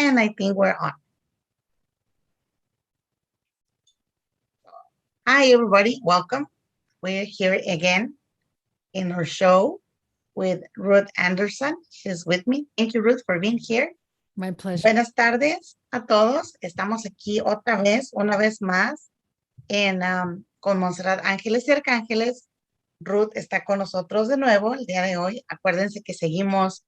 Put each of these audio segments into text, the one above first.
And I think we're on. Hi, everybody. Welcome. We're here again in our show with Ruth Anderson. She's with me. Thank you, Ruth, for being here. My pleasure. Buenas tardes a todos. Estamos aquí otra vez, una vez más, con Monserrat Ángeles y Arcángeles. Ruth está con nosotros de nuevo el día de hoy. Acuérdense que seguimos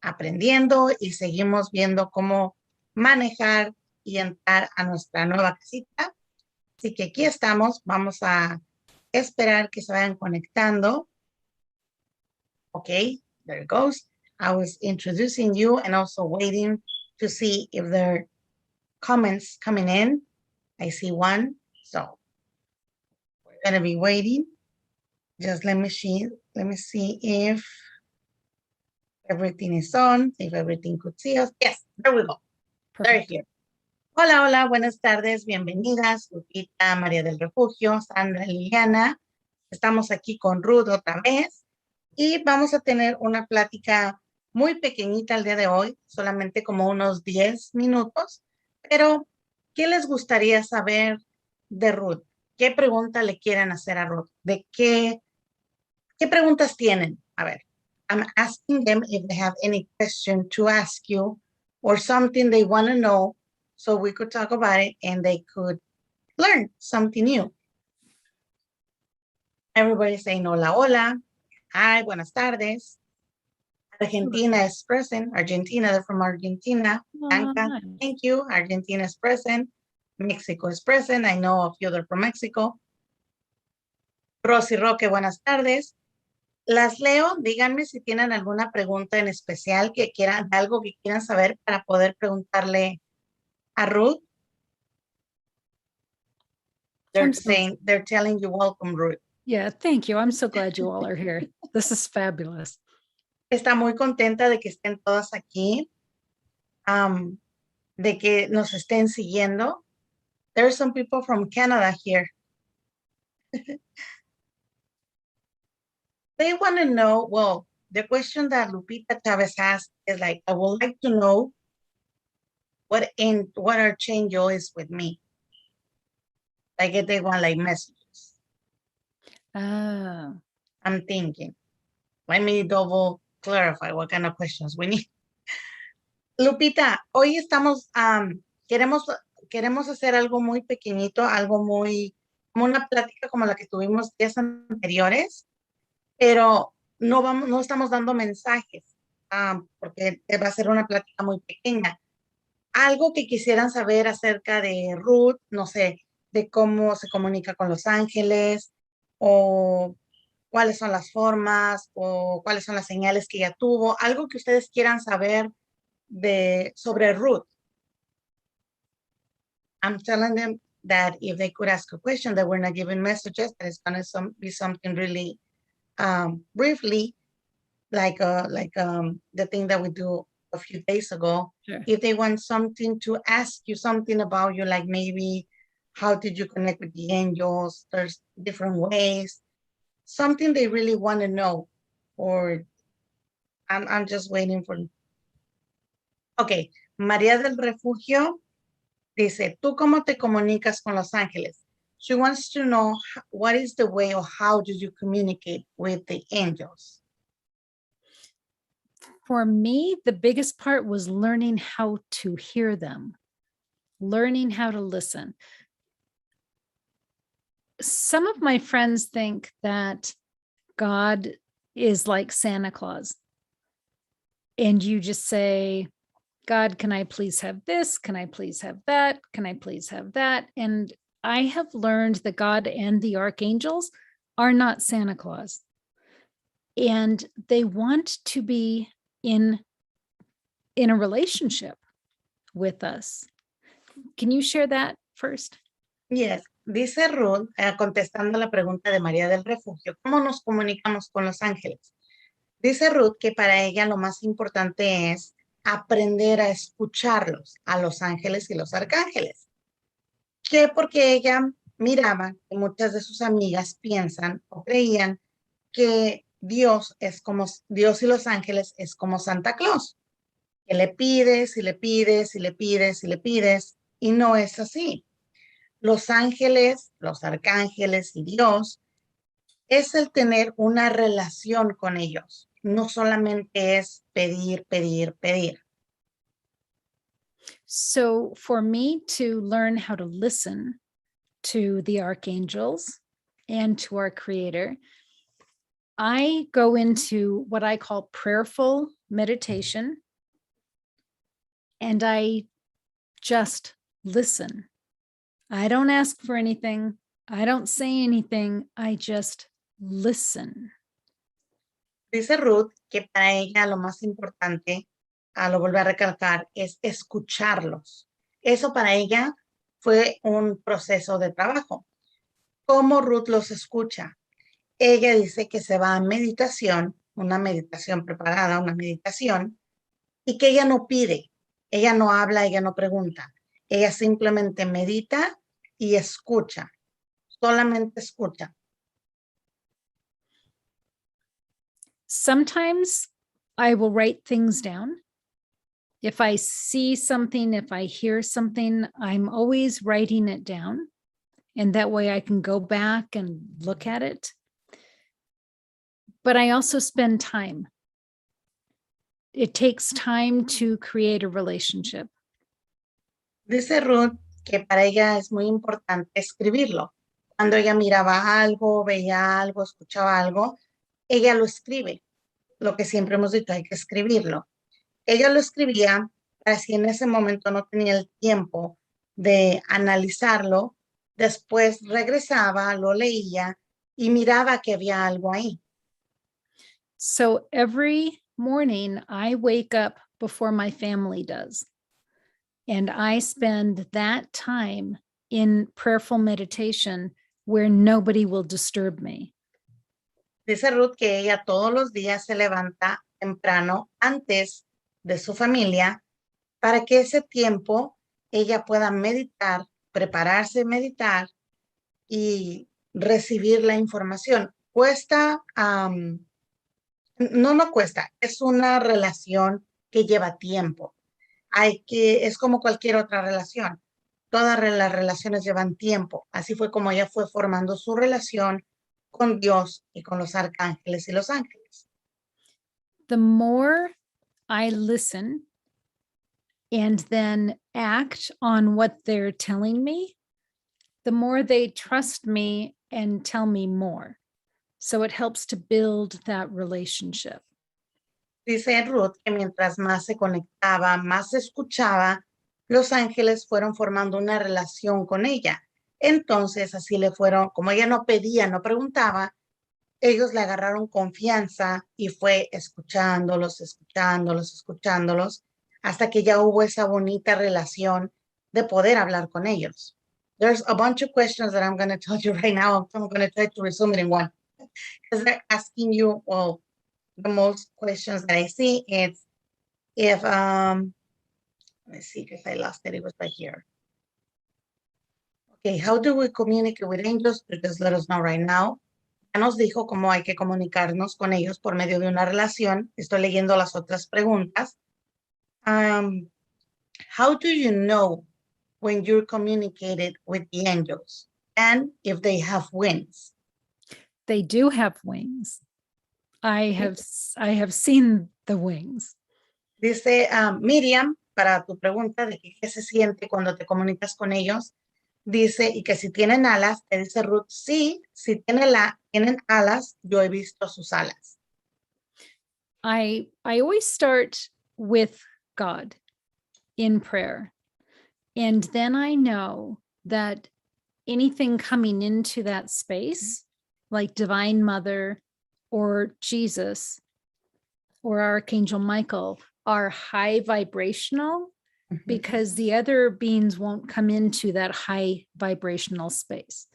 aprendiendo y seguimos viendo cómo manejar y entrar a nuestra nueva casita. Así que aquí estamos. Vamos a esperar que se vayan conectando. Okay, there it goes. I was introducing you and also waiting to see if there are comments coming in. I see one, so we're gonna be waiting. Just let me see if everything is on, if everything could see us. Yes, there we go. Perfect. They're here. Hola, hola, buenas tardes, bienvenidas, Lupita, María del Refugio, Sandra, Liliana. Estamos aquí con Ruth otra vez y vamos a tener una plática muy pequeñita el día de hoy, solamente como unos 10 minutos, pero ¿qué les gustaría saber de Ruth? ¿Qué pregunta le quieren hacer a Ruth? ¿De qué preguntas tienen? A ver, I'm asking them if they have any question to ask you or something they want to know so we could talk about it and they could learn something new. Everybody's saying hola, hola. Hi, buenas tardes. Argentina is present. Argentina, they're from Argentina. Nice. Thank you. Argentina is present. Mexico is present. I know a few that are from Mexico. Rosy Roque, buenas tardes. Las leo. Díganme si tienen alguna pregunta en especial que quieran, algo que quieran saber para poder preguntarle a Ruth. They're telling you welcome, Ruth. Yeah, thank you. I'm so glad you all are here. This is fabulous. Está muy contenta de que estén todas aquí, de que nos estén siguiendo. There are some people from Canada here. They want to know, well, the question that Lupita Chavez asked is like, I would like to know what Archangel is with me. Like if they want like messages. I'm thinking. Let me double clarify what kind of questions we need. Lupita, hoy estamos, queremos hacer algo muy pequeñito, algo muy, como una plática como la que tuvimos días anteriores, pero no estamos dando mensajes, porque va a ser una plática muy pequeña. Algo que quisieran saber acerca de Ruth, no sé, de cómo se comunica con los ángeles, o cuáles son las formas, o cuáles son las señales que ella tuvo, algo que ustedes quieran saber sobre Ruth. I'm telling them that if they could ask a question, that we're not giving messages, that it's going to be something really briefly, like the thing that we do a few days ago. Sure. If they want something to ask you, something about you, like maybe how did you connect with the angels? There's different ways, something they really want to know, or I'm just waiting for. Okay, María del Refugio dice, ¿tú cómo te comunicas con los ángeles? She wants to know what is the way or how do you communicate with the angels? For me, the biggest part was learning how to hear them, learning how to listen. Some of my friends think that God is like Santa Claus. And you just say, God, can I please have this? Can I please have that? Can I please have that? And I have learned that God and the archangels are not Santa Claus. And they want to be in a relationship with us. Can you share that first? Yes. Dice Ruth, contestando la pregunta de María del Refugio, ¿cómo nos comunicamos con los ángeles? Dice Ruth que para ella lo más importante es aprender a escucharlos, a los ángeles y los arcángeles. Que porque ella miraba que muchas de sus amigas piensan o creían que Dios y los ángeles es como Santa Claus. que le pides y le pides y le pides y le pides, y no es así. Los ángeles, los arcángeles y Dios es el tener una relación con ellos. No solamente es pedir, pedir, pedir. So for me to learn how to listen to the archangels and to our creator, I go into what I call prayerful meditation, and I just listen. I don't ask for anything. I don't say anything. I just listen. Dice Ruth que para ella lo más importante, lo vuelve a recalcar, es escucharlos. Eso para ella fue un proceso de trabajo. ¿Cómo Ruth los escucha? Ella dice que se va a meditación, una meditación preparada, una meditación, y que ella no pide, ella no habla, ella no pregunta. Ella simplemente medita y escucha, solamente escucha. Sometimes I will write things down. If I see something, if I hear something, I'm always writing it down. And that way I can go back and look at it. But I also spend time. It takes time to create a relationship. Dice Ruth que para ella es muy importante escribirlo. Cuando ella miraba algo, veía algo, escuchaba algo, ella lo escribe. Lo que siempre hemos dicho, hay que escribirlo. Ella lo escribía para si en ese momento no tenía el tiempo de analizarlo, después regresaba, lo leía y miraba que había algo ahí. So every morning I wake up before my family does. And I spend that time in prayerful meditation where nobody will disturb me. Dice Ruth que ella todos los días se levanta temprano antes de su familia para que ese tiempo ella pueda meditar, prepararse, meditar y recibir la información. Cuesta, no cuesta, es una relación que lleva tiempo. Es como cualquier otra relación. Todas las relaciones llevan tiempo. Así fue como ella fue formando su relación con Dios y con los arcángeles y los ángeles. The more I listen and then act on what they're telling me, the more they trust me and tell me more. So it helps to build that relationship. Dice Ruth que mientras más se conectaba, más se escuchaba, los ángeles fueron formando una relación con ella. Entonces así le fueron, como ella no pedía, no preguntaba, ellos le agarraron confianza y fue escuchándolos, escuchándolos, escuchándolos, hasta que ya hubo esa bonita relación de poder hablar con ellos. There's a bunch of questions that I'm going to tell you right now. I'm going to try to resume it in one. Because they're asking you, well, the most questions that I see is if, let's see, because I lost it. It was right here. Okay, how do we communicate with angels? Just let us know right now. Ya nos dijo cómo hay que comunicarnos con ellos por medio de una relación. Estoy leyendo las otras preguntas. How do you know when you're communicated with the angels and if they have wings? They do have wings. I have seen the wings. Dice Miriam, para tu pregunta de qué se siente cuando te comunicas con ellos, dice, y que si tienen alas, te dice Ruth, sí, si tienen alas, yo he visto sus alas. I always start with God in prayer. And then I know that anything coming into that space, like Divine Mother or Jesus or Archangel Michael, are high vibrational because the other beings won't come into that high vibrational space.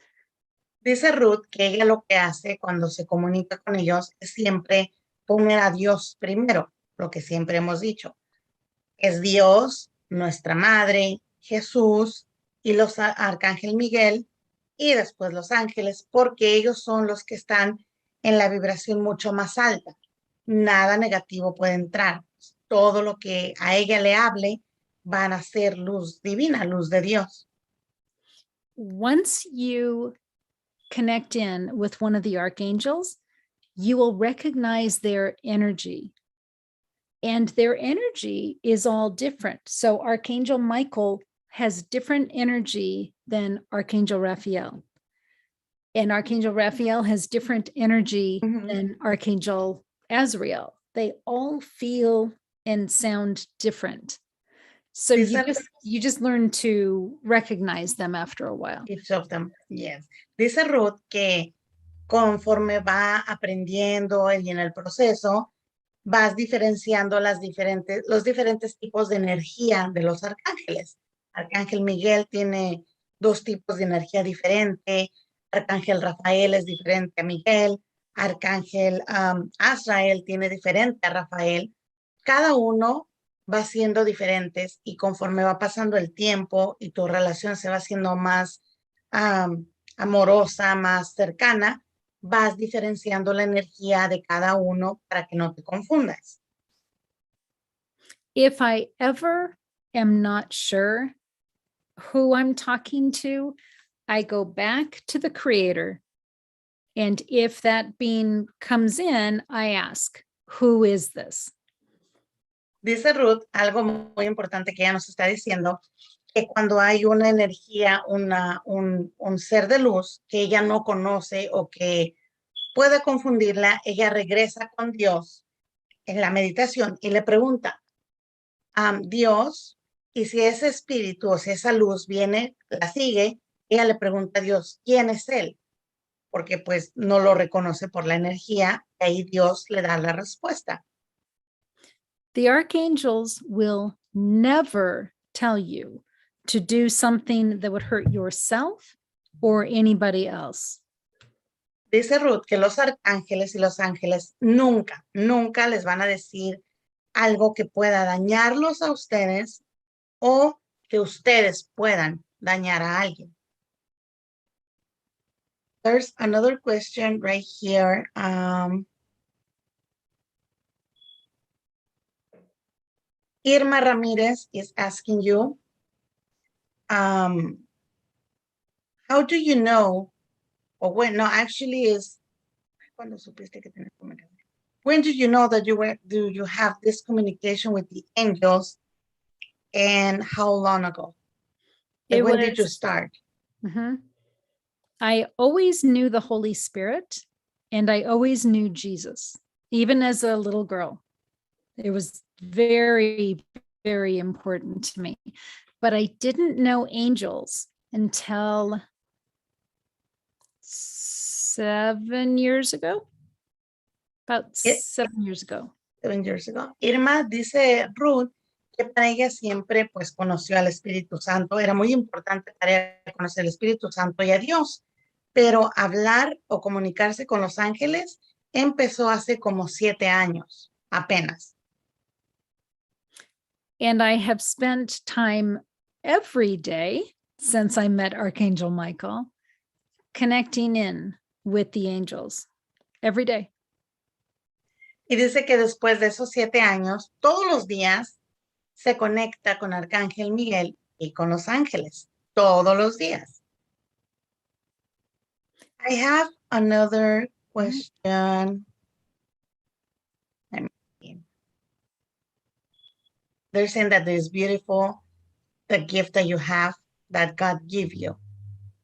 Dice Ruth que ella lo que hace cuando se comunica con ellos es siempre poner a Dios primero, lo que siempre hemos dicho. Es Dios, nuestra Madre, Jesús y los Arcángel Miguel y después los ángeles, porque ellos son los que están en la vibración mucho más alta. Nada negativo puede entrar. todo lo que a ella le hable van a ser luz divina, luz de Dios. Once you connect in with one of the archangels, you will recognize their energy. And their energy is all different. So Archangel Michael has different energy than Archangel Raphael. And Archangel Raphael has different energy than Archangel Azrael. They all feel and sound different. So you just learn to recognize them after a while. Each of them, yes. Dice Ruth que conforme va aprendiendo y en el proceso, vas diferenciando los diferentes tipos de energía de los arcángeles. Arcángel Miguel tiene 2 tipos de energía diferente. Arcángel Rafael es diferente a Miguel. Arcángel Azrael tiene diferente a Rafael. Cada uno va siendo diferentes y conforme va pasando el tiempo y tu relación se va haciendo más amorosa, más cercana, vas diferenciando la energía de cada uno para que no te confundas. If I ever am not sure who I'm talking to, I go back to the creator. And if that being comes in, I ask, who is this? Dice Ruth, algo muy importante que ella nos está diciendo, que cuando hay una energía, un ser de luz que ella no conoce o que puede confundirla, ella regresa con Dios en la meditación y le pregunta a Dios, y si ese espíritu o si esa luz viene, la sigue, ella le pregunta a Dios, ¿quién es él? Porque pues no lo reconoce por la energía, y ahí Dios le da la respuesta. The archangels will never tell you to do something that would hurt yourself or anybody else. Dice Ruth que los arcángeles y los ángeles nunca les van a decir algo que pueda dañarlos a ustedes o que ustedes puedan dañar a alguien. There's another question right here. Irma Ramirez is asking you, how do you know, or when, no, actually is, ¿cuándo supiste que tenés comunicación? When did you know that do you have this communication with the angels, and how long ago? And when did you start? I always knew the Holy Spirit, and I always knew Jesus, even as a little girl. It was very, very important to me. But I didn't know angels until 7 years ago. About 7 years ago. 7 years ago. Irma, dice Ruth, que para ella siempre pues conoció al Espíritu Santo. Era muy importante para ella conocer al Espíritu Santo y a Dios. Pero hablar o comunicarse con los ángeles empezó hace como 7 años, apenas. And I have spent time every day since I met Archangel Michael connecting in with the angels every day. Y dice que después de esos 7 años, todos los días se conecta con Arcángel Miguel y con los ángeles, todos los días. I have another question. They're saying that it's beautiful, the gift that you have, that God gave you.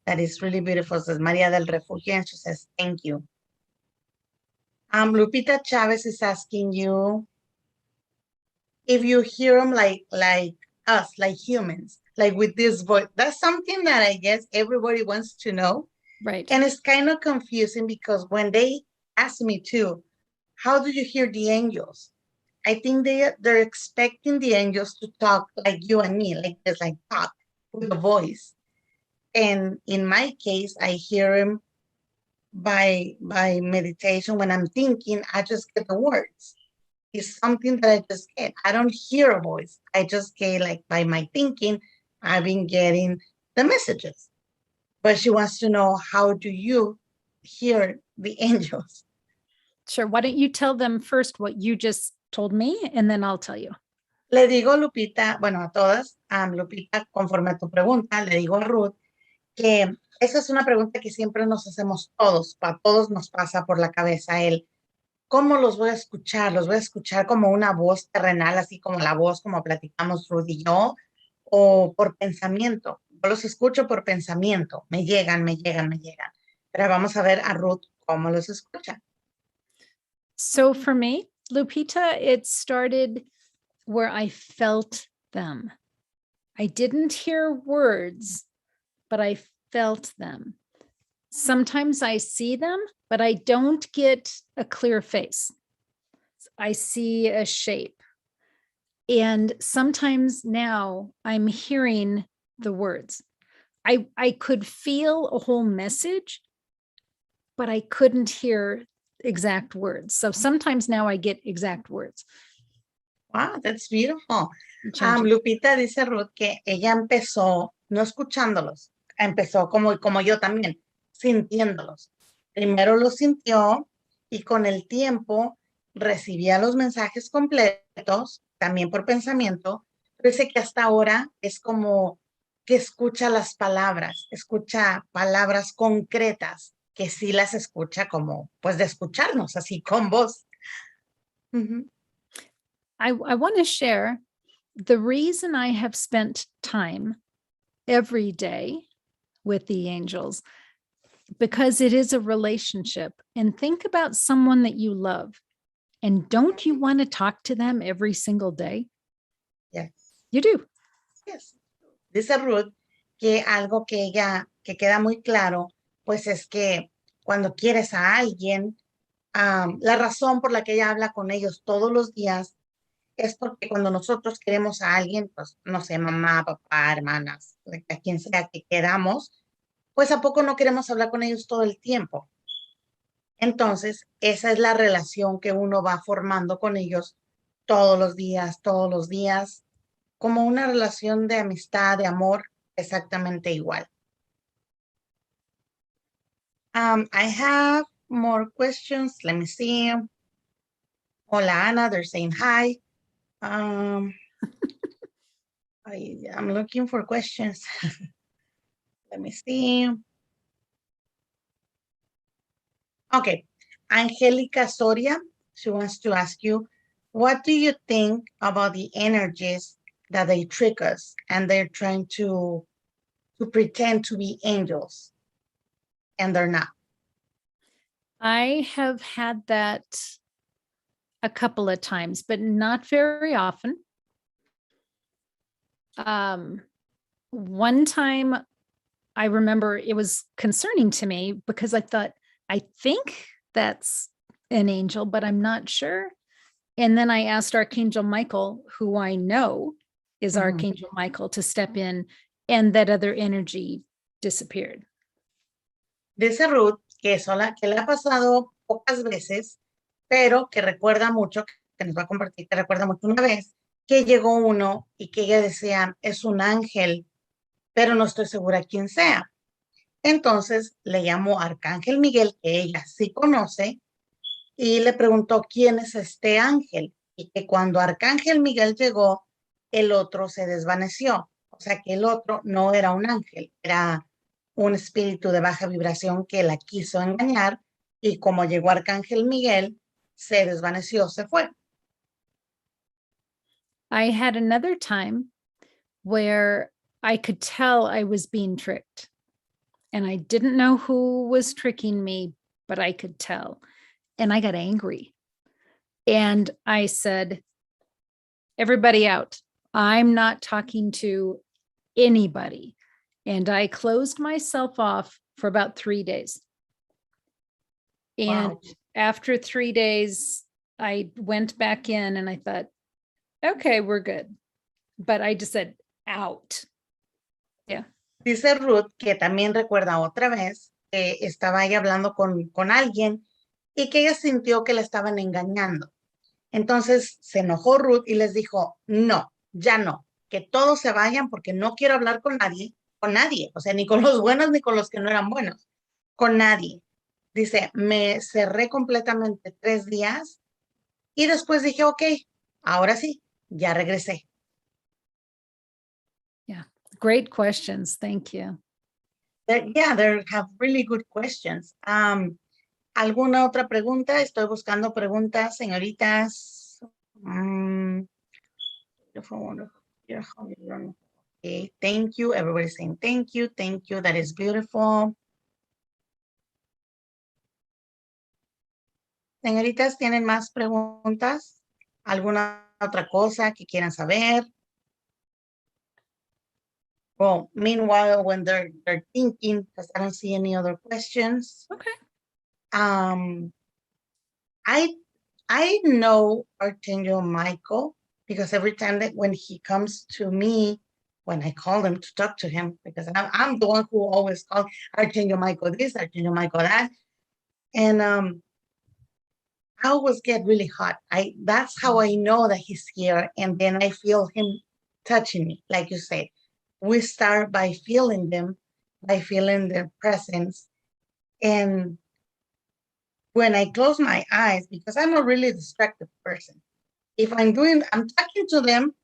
That is really beautiful, says Maria del Refugio, and she says, thank you. Lupita Chavez is asking you if you hear them like us, like humans, like with this voice. That's something that I guess everybody wants to know. Right. And it's kind of confusing because when they ask me too, how do you hear the angels? I think they're expecting the angels to talk like you and me, like just like talk with a voice. And in my case, I hear them by meditation. When I'm thinking, I just get the words. It's something that I just get. I don't hear a voice. I just get, like, by my thinking, I've been getting the messages. But she wants to know, how do you hear the angels? Sure. Why don't you tell them first what you just told me, and then I'll tell you. Le digo, Lupita, bueno, a todas, Lupita, conforme a tu pregunta, le digo a Ruth que esa es una pregunta que siempre nos hacemos todos, a todos nos pasa por la cabeza el, ¿cómo los voy a escuchar? ¿Los voy a escuchar como una voz terrenal, así como la voz como platicamos Ruth y yo, o por pensamiento? Yo los escucho por pensamiento, me llegan, me llegan, me llegan. Pero vamos a ver a Ruth cómo los escucha. So for me, Lupita, it started where I felt them. I didn't hear words, but I felt them. Sometimes I see them, but I don't get a clear face. I see a shape. And sometimes now I'm hearing the words. I could feel a whole message, but I couldn't hear exact words. So sometimes now I get exact words. Wow, that's beautiful. Change it. Lupita dice Ruth que ella empezó no escuchándolos, empezó como yo también, sintiéndolos. Primero los sintió y con el tiempo recibía los mensajes completos, también por pensamiento, pero dice que hasta ahora es como que escucha las palabras, escucha palabras concretas, que sí las escucha como, pues de escucharnos, así con voz. Ujú. I want to share the reason I have spent time every day with the angels, because it is a relationship. And think about someone that you love. And don't you want to talk to them every single day? Yes. You do. Yes. Dice Ruth que algo que queda muy claro, pues es que cuando quieres a alguien, la razón por la que ella habla con ellos todos los días es porque cuando nosotros queremos a alguien, pues no sé, mamá, papá, hermanas, a quien sea que queramos, pues a poco no queremos hablar con ellos todo el tiempo. Entonces, esa es la relación que uno va formando con ellos todos los días, como una relación de amistad, de amor, exactamente igual. I have more questions. Let me see. Hola, Ana. They're saying hi. I'm looking for questions. Let me see. Okay. Angelica Soria, she wants to ask you, what do you think about the energies that they trick us and they're trying to pretend to be angels and they're not? I have had that a couple of times, but not very often. One time I remember it was concerning to me because I thought, I think that's an angel, but I'm not sure. And then I asked Archangel Michael, who I know is Archangel Michael, to step in, and that other energy disappeared. Dice Ruth que le ha pasado pocas veces, pero que recuerda mucho, que nos va a compartir, que recuerda mucho una vez que llegó uno y que ella decía, es un ángel, pero no estoy segura quién sea. Entonces le llamó Arcángel Miguel, que ella sí conoce, y le preguntó quién es este ángel. Y que cuando Arcángel Miguel llegó, el otro se desvaneció. O sea que el otro no era un ángel, era un espíritu de baja vibración que la quiso engañar. Y como llegó Arcángel Miguel, se desvaneció, se fue. I had another time where I could tell I was being tricked. And I didn't know who was tricking me, but I could tell. And I got angry. And I said, everybody out. I'm not talking to anybody. And I closed myself off for about 3 days. And Wow. after 3 days, I went back in and I thought, okay, we're good. But I just said, out. Yeah. Dice Ruth que también recuerda otra vez que estaba ahí hablando con alguien y que ella sintió que la estaban engañando. Entonces se enojó Ruth y les dijo, no, ya no, que todos se vayan porque no quiero hablar con nadie, o sea, ni con los buenos ni con los que no eran buenos, con nadie. Dice, me cerré completamente 3 días Y después dije, ok, ahora sí, ya regresé. Yeah. Great questions. Thank you. Yeah, they have really good questions. ¿Alguna otra pregunta? Estoy buscando preguntas, señoritas. Okay, thank you. Everybody's saying thank you. Thank you. That is beautiful. Señoritas, ¿tienen más preguntas? ¿Alguna otra cosa que quieran saber? Well, meanwhile, when they're thinking, because I don't see any other questions. Okay. I know Archangel Michael because every time that when he comes to me, when I call him to talk to him, because I'm the one who always calls Archangel Michael this, Archangel Michael that, and I always get really hot. That's how I know that he's here, and then I feel him touching me, like you said. We start by feeling them, by feeling their presence, and when I close my eyes, because I'm a really distracted person. If I'm talking to them,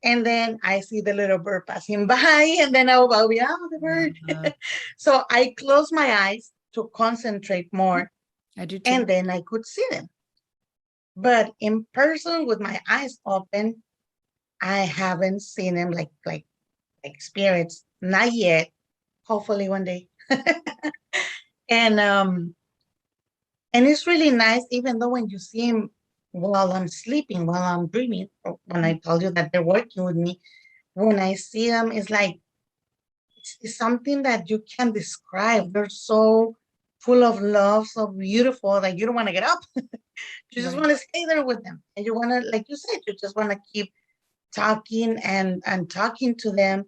and then I see the little bird passing by, and then I'll be, oh, the bird. So I close my eyes to concentrate more. I do too. And then I could see them. But in person with my eyes open, I haven't seen them like spirits. Not yet. Hopefully one day. And it's really nice, even though when you see him while I'm sleeping, while I'm dreaming, or when I told you that they're working with me, when I see them, it's like it's something that you can't describe. They're so full of love, so beautiful that you don't want to get up. You just want to stay there with them. And you want to, like you said, you just want to keep talking and talking to them.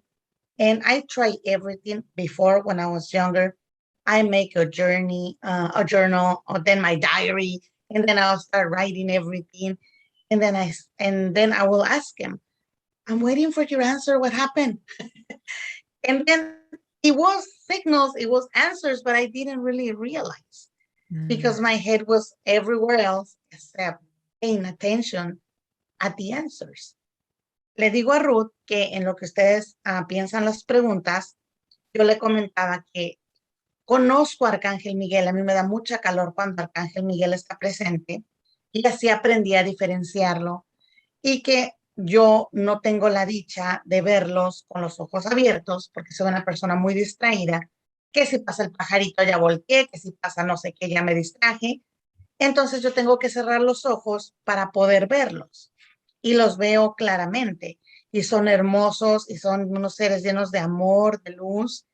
And I try everything before when I was younger. I make a journal, or then my diary, and then I'll start writing everything. And then I will ask him, I'm waiting for your answer. What happened? And then it was signals, it was answers, but I didn't really realize because my head was everywhere else except paying attention at the answers. Le digo a Ruth que en lo que ustedes piensan las preguntas, yo le comentaba que conozco a Arcángel Miguel, a mí me da mucha calor cuando Arcángel Miguel está presente y así aprendí a diferenciarlo y que yo no tengo la dicha de verlos con los ojos abiertos porque soy una persona muy distraída, que si pasa el pajarito ya volteé, que si pasa no sé qué ya me distraje. Entonces yo tengo que cerrar los ojos para poder verlos y los veo claramente y son hermosos y son unos seres llenos de amor, de luz,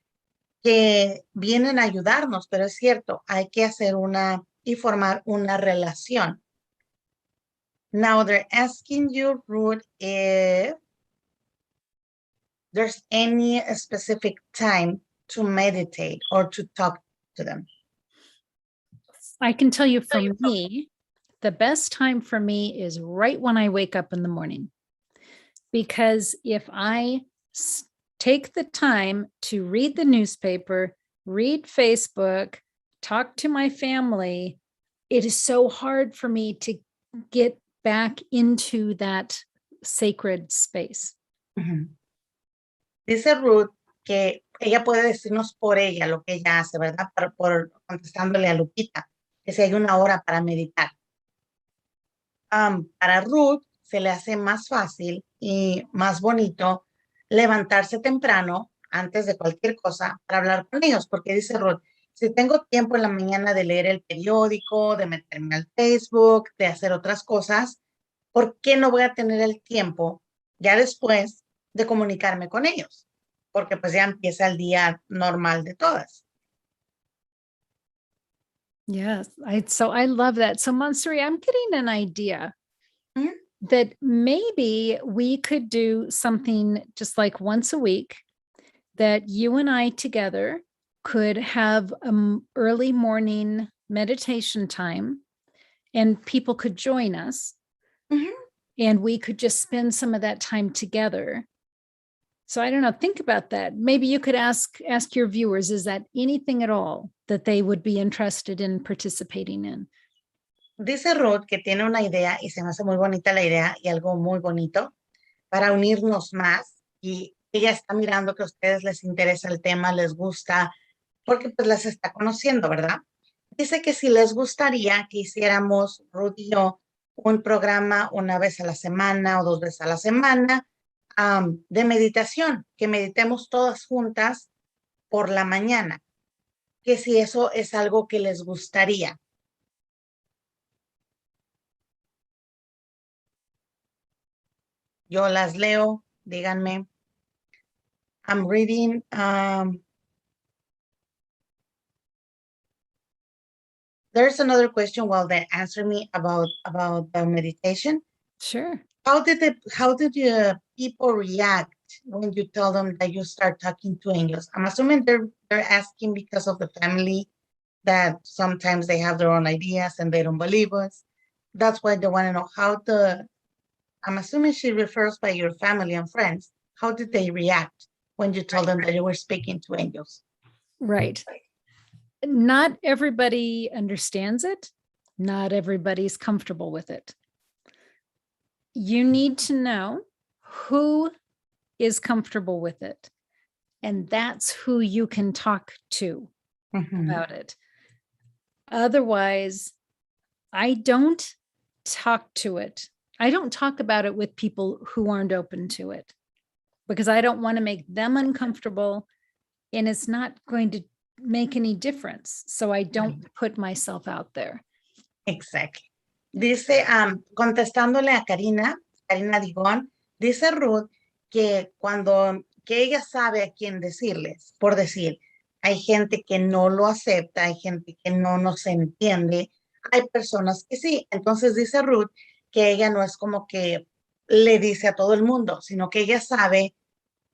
que vienen a ayudarnos, pero es cierto, hay que hacer y formar una relación. Now they're asking you, Ruth, if there's any specific time to meditate or to talk to them. I can tell you for me, the best time for me is right when I wake up in the morning. Because if I take the time to read the newspaper, read Facebook, talk to my family, it is so hard for me to get back into that sacred space. Dice Ruth que ella puede decirnos por ella lo que ella hace, ¿verdad? Por contestándole a Lupita, que si hay una hora para meditar. Para Ruth se le hace más fácil y más bonito levantarse temprano antes de cualquier cosa para hablar con ellos, porque dice Ruth, si tengo tiempo en la mañana de leer el periódico, de meterme al Facebook, de hacer otras cosas, ¿por qué no voy a tener el tiempo ya después de comunicarme con ellos? Porque pues ya empieza el día normal de todas. Yes, I love that. So Monserrat, I'm getting an idea that maybe we could do something just like once a week that you and I together could have early morning meditation time and people could join us and we could just spend some of that time together. So I don't know, think about that. Maybe you could ask your viewers, is that anything at all that they would be interested in participating in? Dice Ruth que tiene una idea y se me hace muy bonita la idea y algo muy bonito para unirnos más y ella está mirando que a ustedes les interesa el tema, les gusta, porque pues las está conociendo, ¿verdad? Dice que si les gustaría que hiciéramos, Ruth y yo, un programa una vez a la semana o 2 veces a la semana de meditación, que meditemos todas juntas por la mañana, que si eso es algo que les gustaría. Yo las leo, díganme. I'm reading. There's another question while they answer me about the meditation. Sure. How did the people react when you tell them that you start talking to angels? I'm assuming they're asking because of the family, that sometimes they have their own ideas and they don't believe us. That's why they want to know I'm assuming she refers by your family and friends. How did they react when you told them that you were speaking to angels? Right. Not everybody understands it. Not everybody's comfortable with it. You need to know who is comfortable with it. And that's who you can talk to about it. Otherwise, I don't talk to it. I don't talk about it with people who aren't open to it because I don't want to make them uncomfortable and it's not going to make any difference. So I don't put myself out there. Exactly. Dice, contestándole a Karina Digón, dice Ruth que que ella sabe a quién decirles, por decir, hay gente que no lo acepta, hay gente que no nos entiende, hay personas que sí. Entonces dice Ruth que ella no es como que le dice a todo el mundo, sino que ella sabe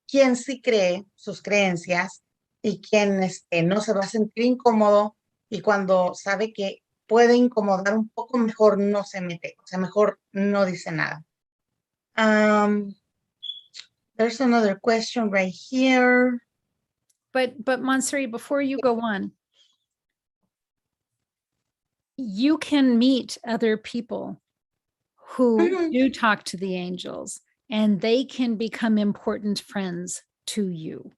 quién sí cree sus creencias y quién no se va a sentir incómodo, y cuando sabe que puede incomodar un poco, mejor no se mete, o sea, mejor no dice nada. There's another question right here. But Monserrat, before you go on, you can meet other people who do talk to the angels and they can become important friends to you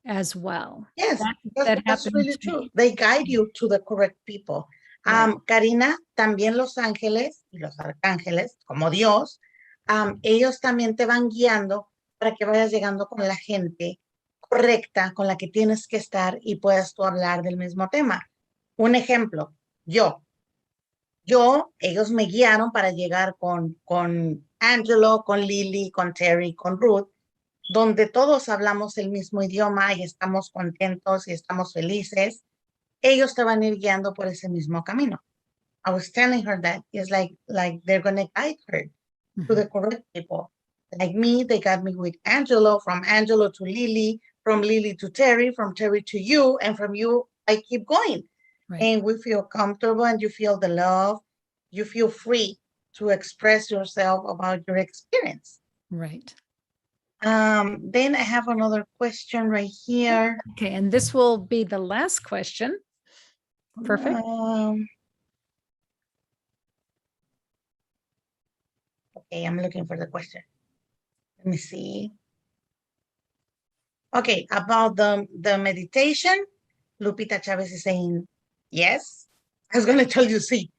as well. Yes, that that's really true. They guide you to the correct people. Right. Karina, también los ángeles y los arcángeles, como Dios, ellos también te van guiando para que vayas llegando con la gente correcta, con la que tienes que estar y puedas tú hablar del mismo tema. Un ejemplo, ellos me guiaron para llegar con Angelo, con Lily, con Terry, con Ruth, donde todos hablamos el mismo idioma y estamos contentos y estamos felices. Ellos te van a ir guiando por ese mismo camino. I was telling her that it's like they're going to guide her to the correct people. Like me, they got me with Angelo, from Angelo to Lily, from Lily to Terry, from Terry to you, and from you, I keep going. Right. And we feel comfortable and you feel the love. You feel free to express yourself about your experience. Right. Then I have another question right here. Okay, and this will be the last question. Perfect. Okay, I'm looking for the question. Let me see. Okay, about the meditation, Lupita Chavez is saying yes. I was going to tell you sí.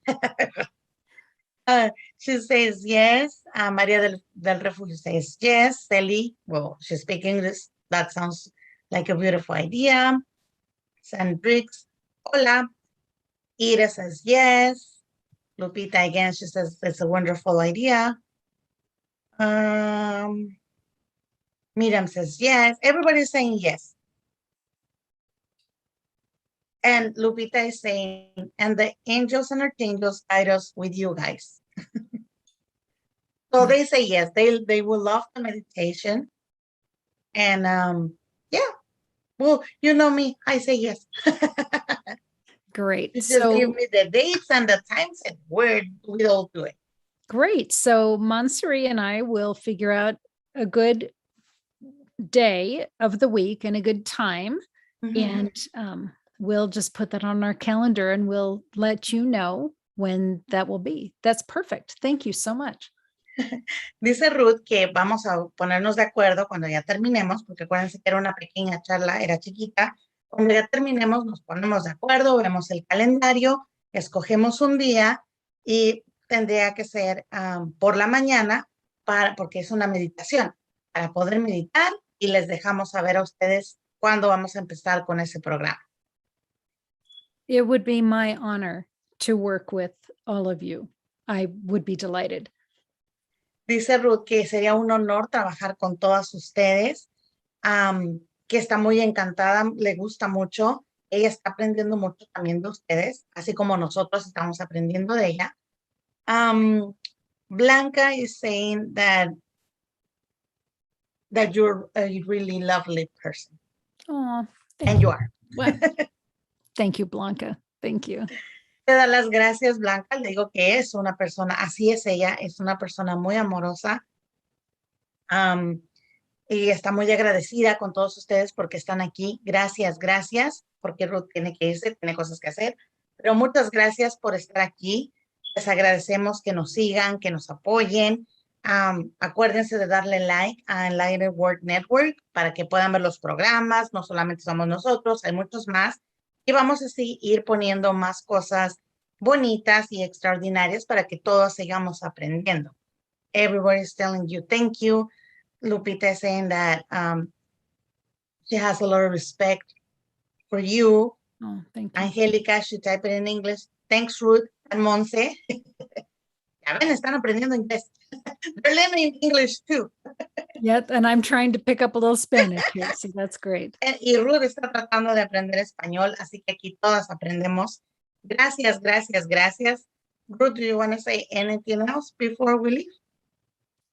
She says yes. Maria del Refugio says yes. Sally, well, she's speaking English. That sounds like a beautiful idea. Sandrix, hola. Ira says yes. Lupita again, she says it's a wonderful idea. Miriam says yes. Everybody's saying yes. And Lupita is saying, and the angels and archangels guide us with you guys. So they say yes. They will love the meditation. And yeah, well, you know me, I say yes. Great. You just give me the dates and the times and we'll do it. Great. So Monserrat and I will figure out a good day of the week and a good time. And we'll just put that on our calendar and we'll let you know when that will be. That's perfect. Thank you so much. Dice Ruth que vamos a ponernos de acuerdo cuando ya terminemos, porque acuérdense que era una pequeña charla, era chiquita. Cuando ya terminemos, nos ponemos de acuerdo, vemos el calendario, escogemos un día y tendría que ser por la mañana, porque es una meditación, para poder meditar y les dejamos saber a ustedes cuándo vamos a empezar con ese programa. It would be my honor to work with all of you. I would be delighted. Dice Ruth que sería un honor trabajar con todas ustedes, que está muy encantada, le gusta mucho. Ella está aprendiendo mucho también de ustedes, así como nosotros estamos aprendiendo de ella. Blanca is saying that you're a really lovely person. Oh, And you are. Well, thank you, Blanca. Thank you. Te da las gracias, Blanca. Le digo que es una persona, así es ella, es una persona muy amorosa. Y está muy agradecida con todos ustedes porque están aquí. Gracias, gracias, porque Ruth tiene que irse, tiene cosas que hacer. Pero muchas gracias por estar aquí. Les agradecemos que nos sigan, que nos apoyen. Acuérdense de darle like a Enlightened World Network para que puedan ver los programas. No solamente somos nosotros, hay muchos más. Y vamos así ir poniendo más cosas bonitas y extraordinarias para que todos sigamos aprendiendo. Everybody is telling you thank you. Lupita is saying that she has a lot of respect for you. Oh, thank you. Angelica, she typed it in English. Thanks, Ruth and Monse. Ya ven, están aprendiendo inglés. They're learning English too. Yep, and I'm trying to pick up a little Spanish here, so that's great. Y Ruth está tratando de aprender español, así que aquí todas aprendemos. Gracias, gracias, gracias. Ruth, do you want to say anything else before we leave?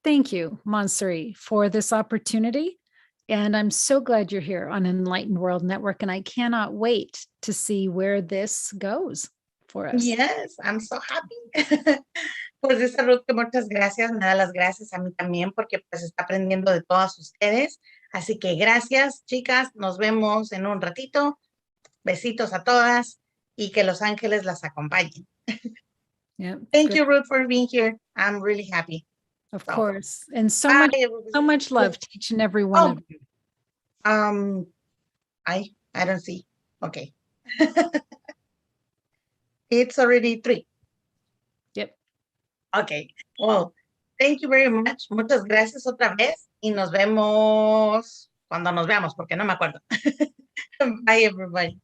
Thank you, Monserrat, for this opportunity. And I'm so glad you're here on Enlightened World Network, and I cannot wait to see where this goes for us. Yes, I'm so happy. Pues dice Ruth que muchas gracias, me da las gracias a mí también porque pues está aprendiendo de todas ustedes. Así que gracias, chicas, nos vemos en un ratito. Besitos a todas y que los ángeles las acompañen. Yeah. Thank you, Ruth, for being here. I'm really happy. Of So, course. And so bye, much, everybody. so much love to each and every one of you. I don't see. Okay. It's already 3. Yep. Okay. Well, thank you very much. Muchas gracias otra vez y nos vemos cuando nos veamos, porque no me acuerdo. Bye, everybody.